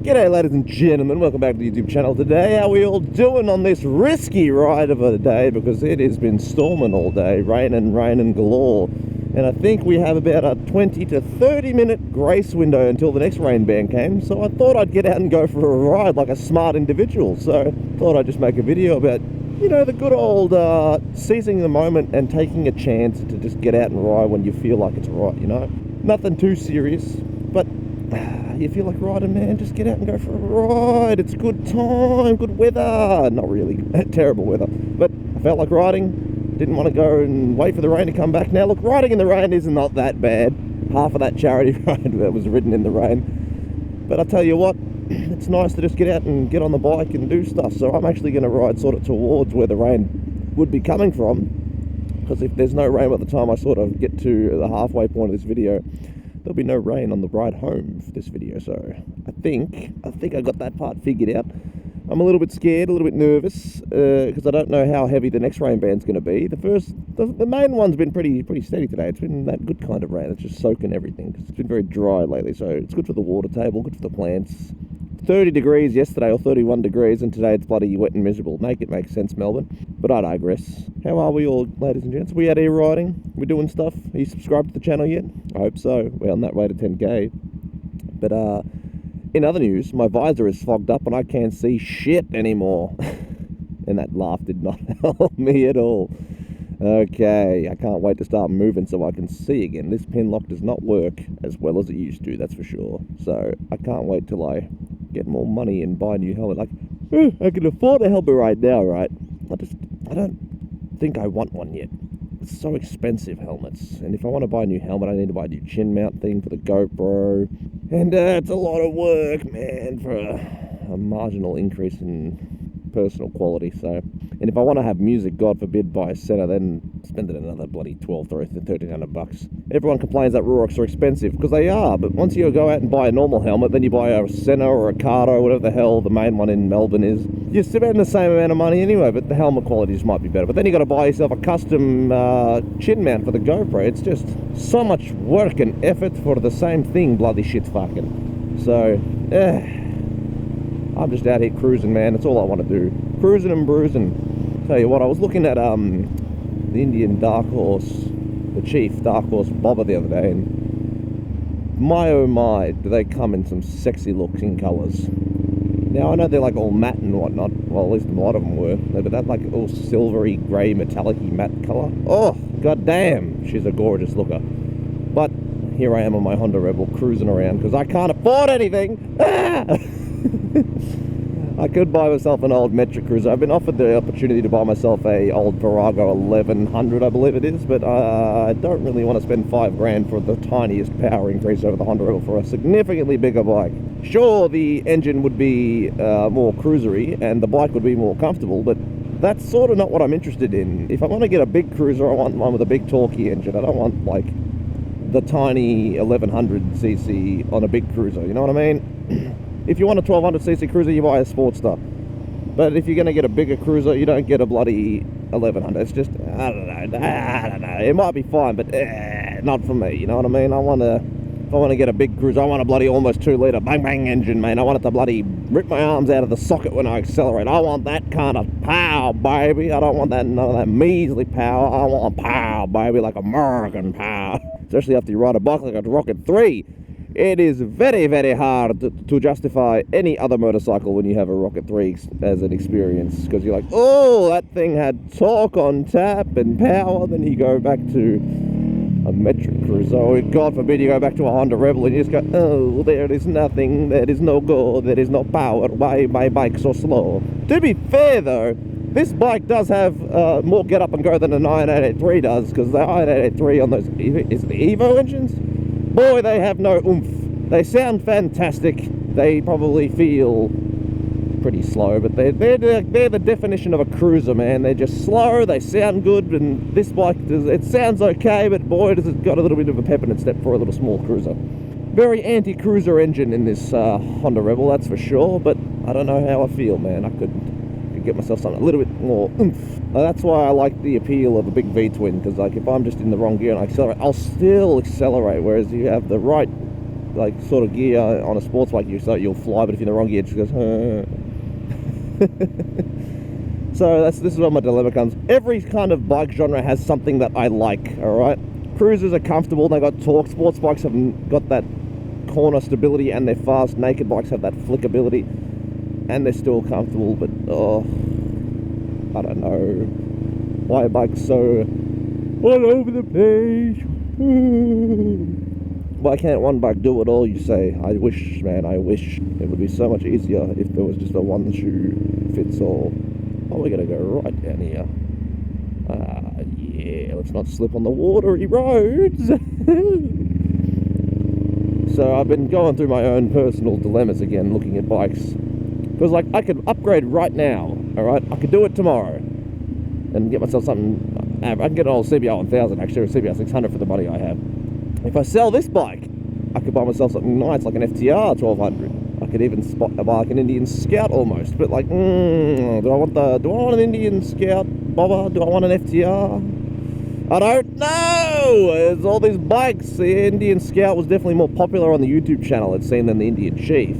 G'day ladies and gentlemen, welcome back to the YouTube channel. Today, how are we all doing on this risky ride of a day? Because it has been storming all day, rain and galore. And I think we have about a 20 to 30 minute grace window until the next rain band came. So I thought I'd get out and go for a ride like a smart individual. So I thought I'd just make a video about, you know, the good old seizing the moment and taking a chance to just get out and ride when you feel like it's right, you know? Nothing too serious, but you feel like riding, man, just get out and go for a ride. It's good time, good weather. Not really terrible weather, but I felt like riding. Didn't want to go and wait for the rain to come back. Now look, riding in the rain is not that bad. Half of that charity ride that was ridden in the rain. But I tell you what, it's nice to just get out and get on the bike and do stuff. So I'm actually going to ride sort of towards where the rain would be coming from, because if there's no rain by the time I sort of get to the halfway point of this video, there'll be no rain on the ride home for this video. So I think I got that part figured out. I'm a little bit scared, a little bit nervous, because I don't know how heavy the next rain band's going to be. The main one's been pretty steady today. It's been that good kind of rain. It's just soaking everything, because it's been very dry lately. So it's good for the water table, good for the plants. 30 degrees yesterday, or 31 degrees, and today it's bloody wet and miserable. Make it make sense, Melbourne. But I digress. How are we all, ladies and gents? We out here riding? We're doing stuff? Are you subscribed to the channel yet? I hope so. We're on that way to 10k. But in other news, my visor is fogged up and I can't see shit anymore. And that laugh did not help me at all. Okay, I can't wait to start moving so I can see again. This pin lock does not work as well as it used to, that's for sure. So I can't wait till I get more money and buy a new helmet. Like, I can afford a helmet right now, right? I don't think I want one yet. It's so expensive, helmets. And if I want to buy a new helmet, I need to buy a new chin mount thing for the GoPro. And it's a lot of work, man, for a marginal increase in personal quality. So, and if I want to have music, God forbid, buy a Sena, then spend another bloody 12 to 1300 bucks. Everyone complains that Rurocks are expensive, because they are, but once you go out and buy a normal helmet, then you buy a Sena or a Kato, whatever the hell the main one in Melbourne is, you spend the same amount of money anyway, but the helmet quality just might be better. But then you got to buy yourself a custom chin mount for the GoPro. It's just so much work and effort for the same thing, bloody shit fucking. So, I'm just out here cruising, man. That's all I want to do. Cruising and bruising. Tell you what, I was looking at the Indian Dark Horse, the Chief Dark Horse Bobber the other day, and my oh my, do they come in some sexy looking colours. Now I know they're like all matte and whatnot, well at least a lot of them were, but that like all silvery, grey, metallic-y matte colour, oh god damn, she's a gorgeous looker. But here I am on my Honda Rebel cruising around because I can't afford anything. I could buy myself an old metric cruiser. I've been offered the opportunity to buy myself a old Virago 1100, I believe it is, but I don't really want to spend $5 for the tiniest power increase over the Honda Rebel for a significantly bigger bike. Sure, the engine would be more cruisery and the bike would be more comfortable, but that's sort of not what I'm interested in. If I want to get a big cruiser, I want one with a big torquey engine. I don't want like the tiny 1100cc on a big cruiser, you know what I mean? If you want a 1200cc cruiser, you buy a Sportster. But if you're going to get a bigger cruiser, you don't get a bloody 1100. It's just, I don't know. It might be fine, but not for me, you know what I mean? If I want to get a big cruiser, I want a bloody almost 2-litre bang engine, man. I want it to bloody rip my arms out of the socket when I accelerate. I want that kind of power, baby. I don't want none of that measly power. I want power, baby, like American power. Especially after you ride a bike like a Rocket 3. It is very, very hard to justify any other motorcycle when you have a Rocket 3 as an experience, because you're like, oh, that thing had torque on tap and power. Then you go back to a metric cruiser, or God forbid you go back to a Honda Rebel and you just go, oh, there is nothing, there is no go, there is no power, why my bike so slow? To be fair though, this bike does have more get up and go than a 9883 does, because the 9883 on those, is it the Evo engines? Boy, they have no oomph. They sound fantastic. They probably feel pretty slow, but they're the definition of a cruiser, man. They're just slow, they sound good, and this bike, it sounds okay, but boy, does it got a little bit of a pep in its step for a little small cruiser. Very anti-cruiser engine in this Honda Rebel, that's for sure, but I don't know how I feel, man. I could get myself something a little bit more oomph. That's why I like the appeal of a big V-twin, because like if I'm just in the wrong gear and I accelerate, I'll still accelerate, whereas you have the right like sort of gear on a sports bike, you'll fly, but if you're in the wrong gear, it just goes. So this is where my dilemma comes. Every kind of bike genre has something that I like. All right, cruisers are comfortable, they got torque. Sports bikes have got that corner stability, and they're fast. Naked bikes have that flickability, and they're still comfortable. But I don't know why are bikes so all over the place. Why can't one bike do it all, you say? I wish, man, I wish. It would be so much easier if there was just a one shoe fits all. Oh, we're going to go right down here. Yeah, let's not slip on the watery roads. So I've been going through my own personal dilemmas again, looking at bikes. Because, like, I could upgrade right now, alright? I could do it tomorrow and get myself something. I can get an old CBR 1000, actually, or a CBR 600 for the money I have. If I sell this bike, I could buy myself something nice, like an FTR 1200. I could even buy like an Indian Scout almost. But like, do I want an Indian Scout bobber? Do I want an FTR? I don't know. There's all these bikes. The Indian Scout was definitely more popular on the YouTube channel, it seemed, than the Indian Chief.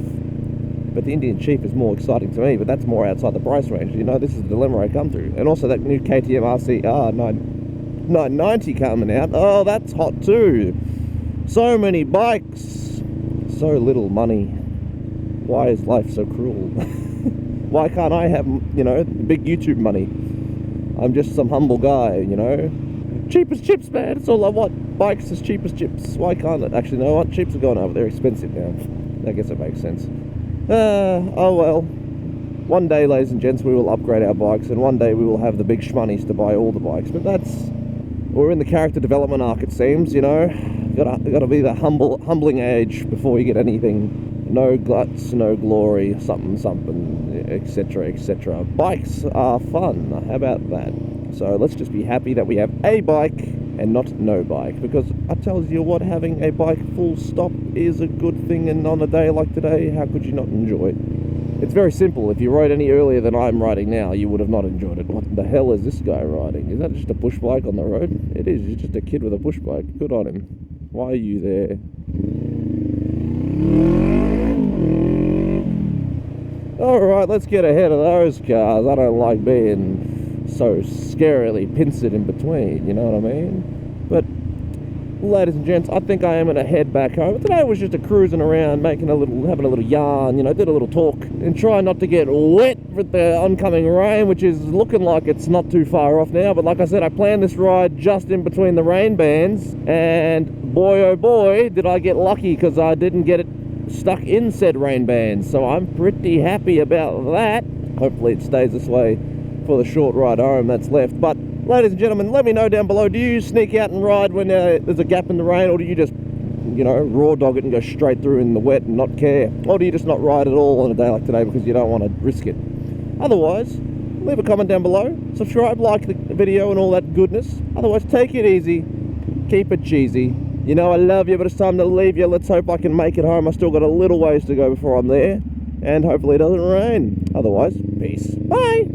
But the Indian Chief is more exciting to me, but that's more outside the price range. You know, this is the dilemma I come through. And also that new KTM RCR 990 coming out. Oh, that's hot too. So many bikes, so little money. Why is life so cruel? Why can't I have, you know, big YouTube money? I'm just some humble guy, you know. Cheap as chips, man. That's all I want. Bikes as cheap as chips. Why can't it? Actually, you know what? Chips are going over. They're expensive now. I guess it makes sense. Oh well. One day, ladies and gents, we will upgrade our bikes, and one day we will have the big shmoneys to buy all the bikes. But we're in the character development arc, it seems, you know. Gotta be the humbling age before you get anything. No guts, no glory, something, etc., etc. Bikes are fun. How about that? So let's just be happy that we have a bike and not no bike, because I tell you what, having a bike full stop is a good thing, and on a day like today, how could you not enjoy it? It's very simple. If you rode any earlier than I'm riding now, you would have not enjoyed it. What the hell is this guy riding? Is that just a push bike on the road? It is. He's just a kid with a push bike. Good on him. Why are you there? Alright, let's get ahead of those cars. I don't like being so scarily pincered in between, you know what I mean? But, ladies and gents, I think I am gonna head back home. Today was just a cruising around, having a little yarn, you know, did a little talk, and try not to get wet with the oncoming rain, which is looking like it's not too far off now. But like I said, I planned this ride just in between the rain bands, and boy oh boy, did I get lucky, because I didn't get it stuck in said rain bands. So I'm pretty happy about that. Hopefully it stays this way for the short ride home that's left. But ladies and gentlemen, let me know down below, do you sneak out and ride when there's a gap in the rain, or do you just, you know, raw dog it and go straight through in the wet and not care? Or do you just not ride at all on a day like today because you don't want to risk it? Otherwise, leave a comment down below, subscribe, like the video and all that goodness. Otherwise, take it easy, keep it cheesy. You know I love you, but it's time to leave you. Let's hope I can make it home. I still got a little ways to go before I'm there, and hopefully it doesn't rain. Otherwise, peace. Bye!